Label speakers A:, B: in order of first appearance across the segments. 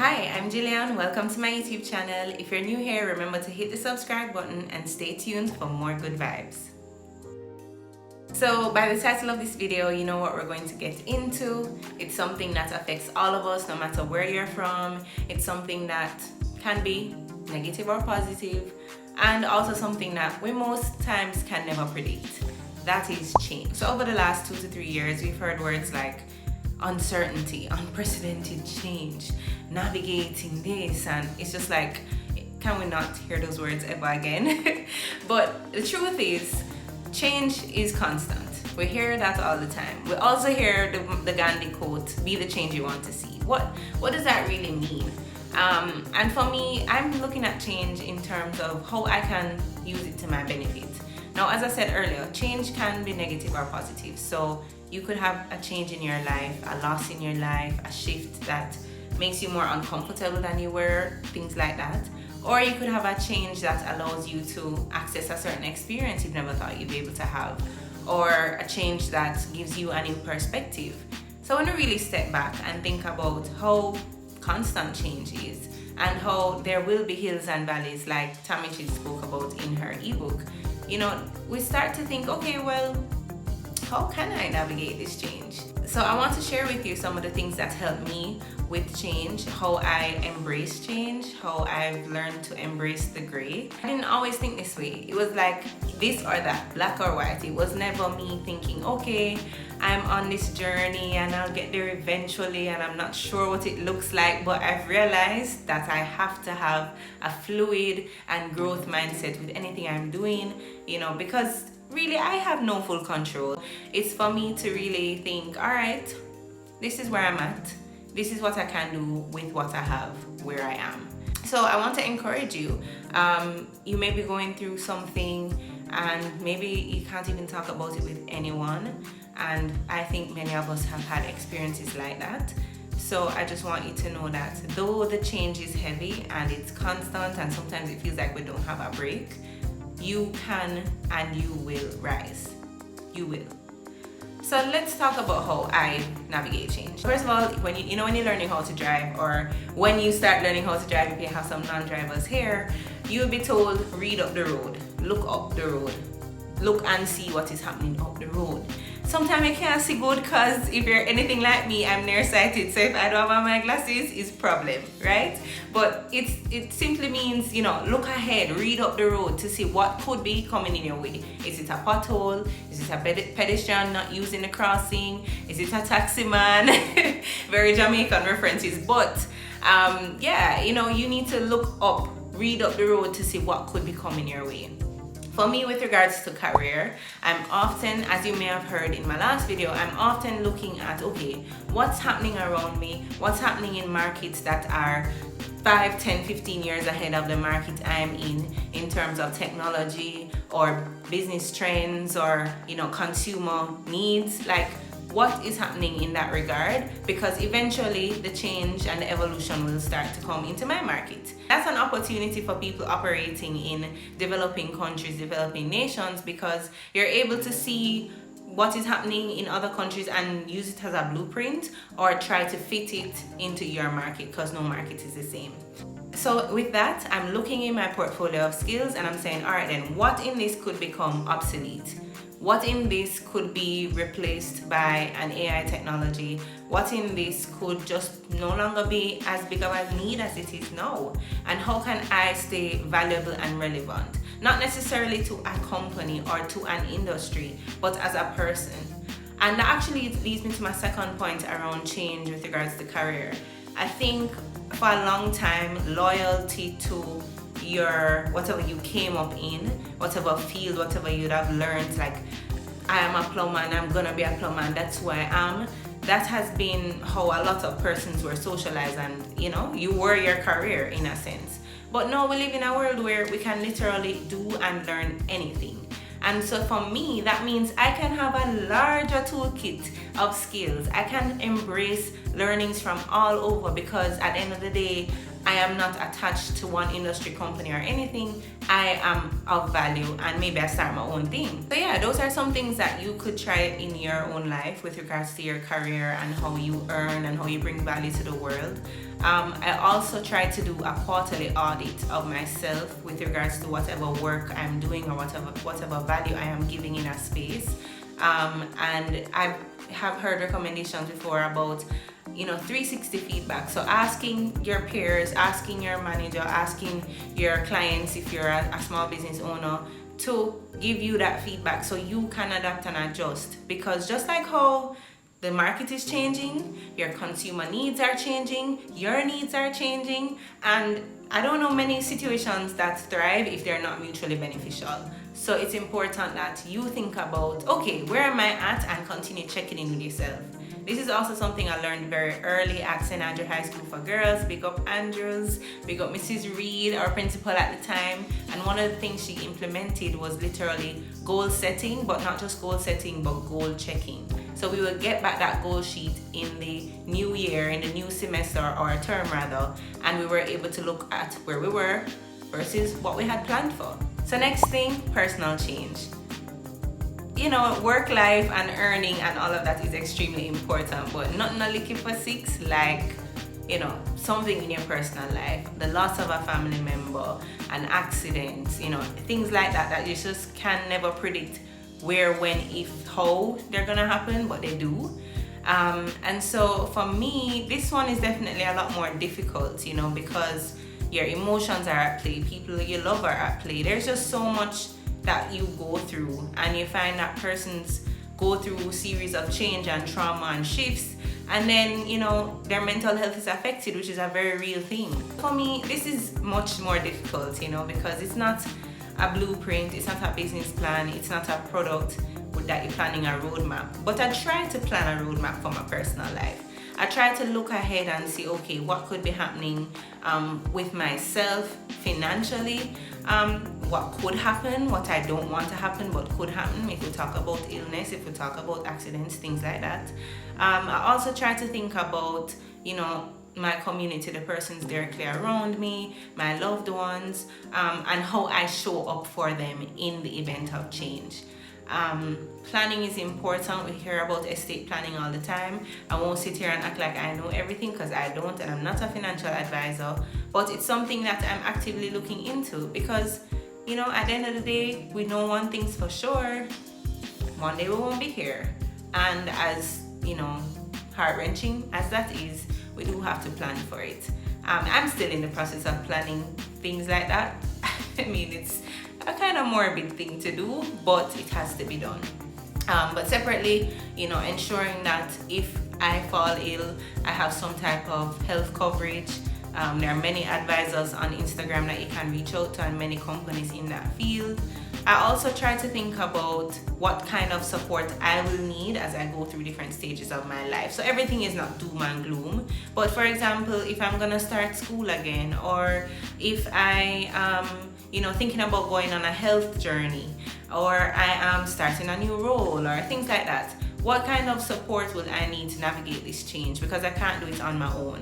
A: Hi, I'm Jillian. Welcome to my YouTube channel. If you're new here, remember to hit the subscribe button and stay tuned for more good vibes. So by the title of this video, you know what we're going to get into. It's something that affects all of us no matter where you're from. It's something that can be negative or positive, and also something that we most times can never predict. That is change. So over the last 2 to 3 years, we've heard words like uncertainty, unprecedented change, navigating this, and it's just like, can we not hear those words ever again? But the truth is, change is constant. We hear that all the time. We also hear the Gandhi quote, be the change you want to see. What does that really mean? And for me, I'm looking at change in terms of how I can use it to my benefit. Now, as I said earlier, change can be negative or positive. So you could have a change in your life, a loss in your life, a shift that makes you more uncomfortable than you were, things like that. Or you could have a change that allows you to access a certain experience you've never thought you'd be able to have, or a change that gives you a new perspective. So I want to really step back and think about how constant change is and how there will be hills and valleys, like Tamichi spoke about in her ebook. You know, we start to think, okay, well, how can I navigate this change? So I want to share with you some of the things that helped me with change, how I embrace change, how I've learned to embrace the gray. I didn't always think this way. It was like this or that, black or white. It was never me thinking, okay, I'm on this journey and I'll get there eventually and I'm not sure what it looks like, but I've realized that I have to have a fluid and growth mindset with anything I'm doing, you know, because really I have no full control. It's for me to really think, all right, this is where I'm at. This is what I can do with what I have where I am. So I want to encourage you. You may be going through something and maybe you can't even talk about it with anyone. And I think many of us have had experiences like that. So I just want you to know that though the change is heavy and it's constant and sometimes it feels like we don't have a break, you can and you will rise. You will. So let's talk about how I navigate change. First of all, when you're learning how to drive, or when you start learning how to drive, if you have some non-drivers here, you'll be told, read up the road, look up the road, look and see what is happening up the road. Sometimes I can't see good because if you're anything like me, I'm nearsighted. So if I don't have my glasses, it's a problem, right? But it simply means, look ahead, read up the road to see what could be coming in your way. Is it a pothole? Is it a pedestrian not using the crossing? Is it a taxi man? Very Jamaican references. But you need to look up, read up the road to see what could be coming your way. For me, with regards to career, I'm often, as you may have heard in my last video, I'm often looking at, okay, what's happening around me? What's happening in markets that are 5, 10, 15 years ahead of the market I'm in terms of technology or business trends or, consumer needs? Like, what is happening in that regard? Because eventually the change and the evolution will start to come into my market. That's an opportunity for people operating in developing countries, developing nations, because you're able to see what is happening in other countries and use it as a blueprint or try to fit it into your market, because no market is the same. So with that, I'm looking in my portfolio of skills and I'm saying, all right then, what in this could become obsolete? What in this could be replaced by an AI technology? What in this could just no longer be as big of a need as it is now? And how can I stay valuable and relevant? Not necessarily to a company or to an industry, but as a person. And that actually leads me to my second point around change with regards to career. I think for a long time, loyalty to your whatever you came up in, whatever field, whatever you'd have learned, like I am a plumber and I'm gonna be a plumber and that's who I am. That has been how a lot of persons were socialized, and you were your career in a sense. But now we live in a world where we can literally do and learn anything. And so for me, that means I can have a larger toolkit of skills. I can embrace learnings from all over, because at the end of the day, I am not attached to one industry, company, or anything. I am of value, and maybe I start my own thing. So yeah, those are some things that you could try in your own life with regards to your career and how you earn and how you bring value to the world. I also try to do a quarterly audit of myself with regards to whatever work I'm doing or whatever value I am giving in a space. And I have heard recommendations before about 360 feedback. So asking your peers, asking your manager, asking your clients if you're a small business owner to give you that feedback so you can adapt and adjust. Because just like how the market is changing, your consumer needs are changing, your needs are changing, and I don't know many situations that thrive if they're not mutually beneficial. So it's important that you think about, okay, where am I at, and continue checking in with yourself. This is also something I learned very early at St. Andrew High School for Girls. Big up Andrews, big up Mrs. Reed, our principal at the time. And one of the things she implemented was literally goal setting, but not just goal setting, but goal checking. So we will get back that goal sheet in the new year, in the new semester or term rather, and we were able to look at where we were versus what we had planned for. So next thing, personal change. Work life and earning and all of that is extremely important, but nothing looking for six like, something in your personal life, the loss of a family member, an accident, things like that you just can never predict where, when, if, how they're gonna happen, but they do. And so for me, this one is definitely a lot more difficult, because your emotions are at play, people you love are at play. There's just so much that you go through, and you find that persons go through a series of change and trauma and shifts, and then their mental health is affected, which is a very real thing. For me, this is much more difficult, because it's not a blueprint, it's not a business plan, it's not a product that you're planning a roadmap. But I try to plan a roadmap for my personal life. I try to look ahead and see, okay, what could be happening with myself financially, what could happen, what I don't want to happen but could happen if we talk about illness, if we talk about accidents, things like that. I also try to think about, my community, the persons directly around me, my loved ones, and how I show up for them in the event of change. Planning is important. We hear about estate planning all the time. I won't sit here and act like I know everything, because I don't, and I'm not a financial advisor, but it's something that I'm actively looking into, because at the end of the day, we know one thing's for sure: one day we won't be here. And as heart-wrenching as that is, we do have to plan for it. I'm still in the process of planning things like that. I mean, it's a kind of morbid thing to do, but it has to be done. But separately, ensuring that if I fall ill, I have some type of health coverage. There are many advisors on Instagram that you can reach out to, and many companies in that field. I also try to think about what kind of support I will need as I go through different stages of my life. So everything is not doom and gloom. But for example, if I'm gonna start school again, or if I am thinking about going on a health journey, or I am starting a new role, or things like that, what kind of support will I need to navigate this change? Because I can't do it on my own.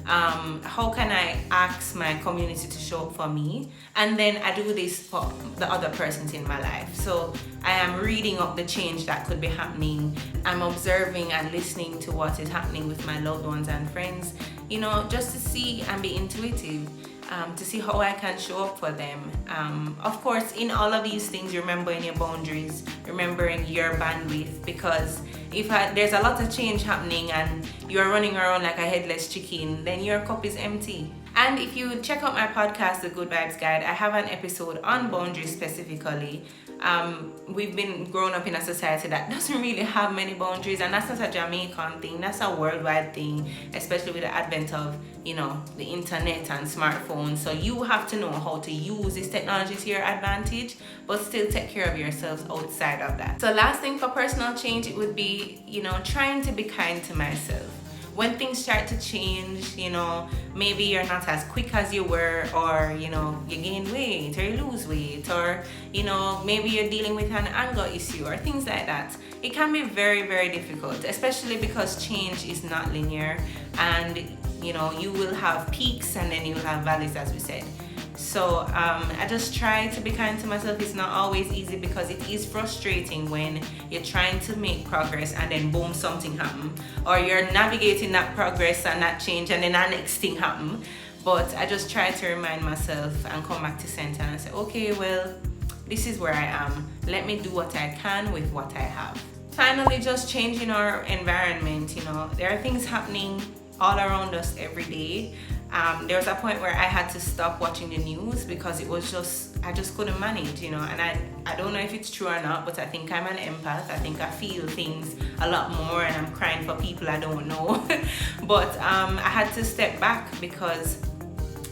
A: How can I ask my community to show up for me? And then I do this for the other persons in my life. So I am reading up the change that could be happening. I'm observing and listening to what is happening with my loved ones and friends, just to see and be intuitive. To see how I can show up for them. Of course, in all of these things, remembering your boundaries, remembering your bandwidth, because if there's a lot of change happening and you're running around like a headless chicken, then your cup is empty. And if you check out my podcast, The Good Vibes Guide, I have an episode on boundaries specifically. We've been grown up in a society that doesn't really have many boundaries, and that's not a Jamaican thing, that's a worldwide thing, especially with the advent of the internet and smartphones. So you have to know how to use this technology to your advantage, but still take care of yourselves outside of that. So last thing for personal change, it would be trying to be kind to myself. When things start to change, maybe you're not as quick as you were, or you gain weight or you lose weight, or maybe you're dealing with an anger issue or things like that. It can be very, very difficult, especially because change is not linear, and You know, you will have peaks and then you'll have valleys, as we said. So I just try to be kind to myself. It's not always easy because it is frustrating when you're trying to make progress and then boom, something happen, or you're navigating that progress and that change and then that next thing happen. But I just try to remind myself and come back to center and say, okay, well, this is where I am. Let me do what I can with what I have. Finally, just changing our environment. You know, there are things happening all around us every day. There was a point where I had to stop watching the news because it was just, I just couldn't manage, you know. And I don't know if it's true or not, but I think I'm an empath. I think I feel things a lot more, and I'm crying for people I don't know. But I had to step back because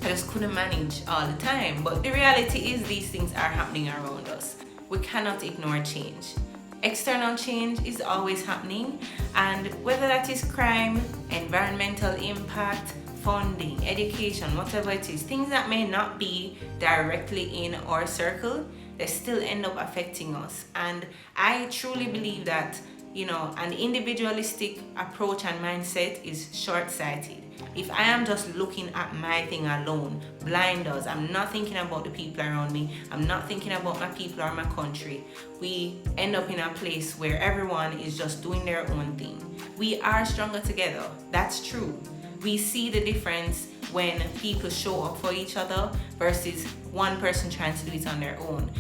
A: I just couldn't manage all the time. But the reality is these things are happening around us. We cannot ignore change. External change is always happening, and whether that is crime, environmental impact, funding, education, whatever it is, things that may not be directly in our circle, they still end up affecting us. And I truly believe that, you know, an individualistic approach and mindset is short-sighted. If I am just looking at my thing alone, blinders, I'm not thinking about the people around me, I'm not thinking about my people or my country, we end up in a place where everyone is just doing their own thing. We are stronger together, that's true. We see the difference when people show up for each other versus one person trying to do it on their own.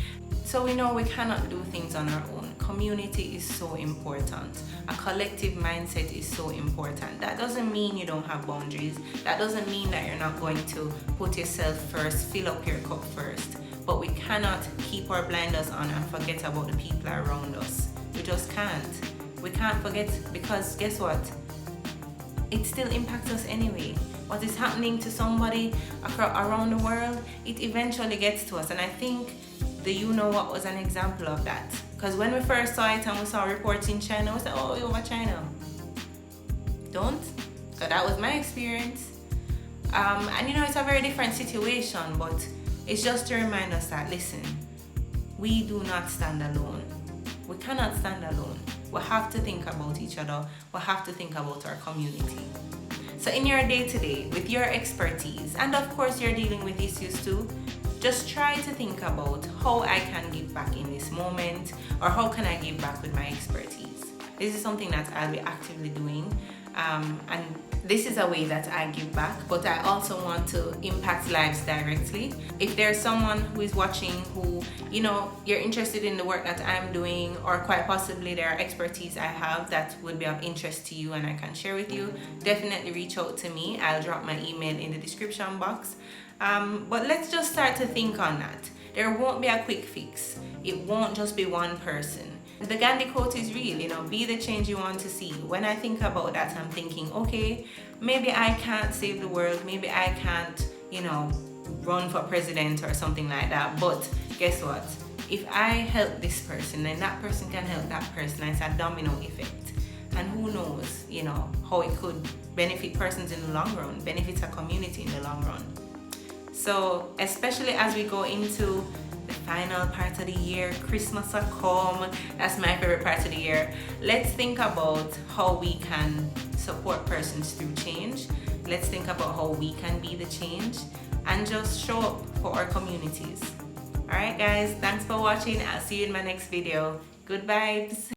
A: So we know we cannot do things on our own. Community is so important. A collective mindset is so important. That doesn't mean you don't have boundaries. That doesn't mean that you're not going to put yourself first, fill up your cup first. But we cannot keep our blinders on and forget about the people around us. We just can't. We can't forget, because guess what? It still impacts us anyway. What is happening to somebody around the world, it eventually gets to us. And I think the You Know What was an example of that. Because when we first saw it and we saw reports in China, we said, oh, over China. Don't. So that was my experience. And you know, it's a very different situation, but it's just to remind us that, listen, we do not stand alone. We cannot stand alone. We have to think about each other. We have to think about our community. So in your day-to-day, with your expertise, and of course you're dealing with issues too, just try to think about how I can give back in this moment, or how can I give back with my expertise. This is something that I'll be actively doing, and this is a way that I give back, but I also want to impact lives directly. If there's someone who is watching who, you know, you're interested in the work that I'm doing, or quite possibly there are expertise I have that would be of interest to you and I can share with you, definitely reach out to me. I'll drop my email in the description box. But let's just start to think on that. There won't be a quick fix. It won't just be one person. The Gandhi quote is real, you know, be the change you want to see. When I think about that, I'm thinking, okay, maybe I can't save the world, maybe I can't, you know, run for president or something like that, but guess what? If I help this person, then that person can help that person, and it's a domino effect. And who knows, you know, how it could benefit persons in the long run, benefits a community in the long run. So, especially as we go into the final part of the year, Christmas will come, that's my favorite part of the year. Let's think about how we can support persons through change. Let's think about how we can be the change and just show up for our communities. Alright guys, thanks for watching. I'll see you in my next video. Good vibes.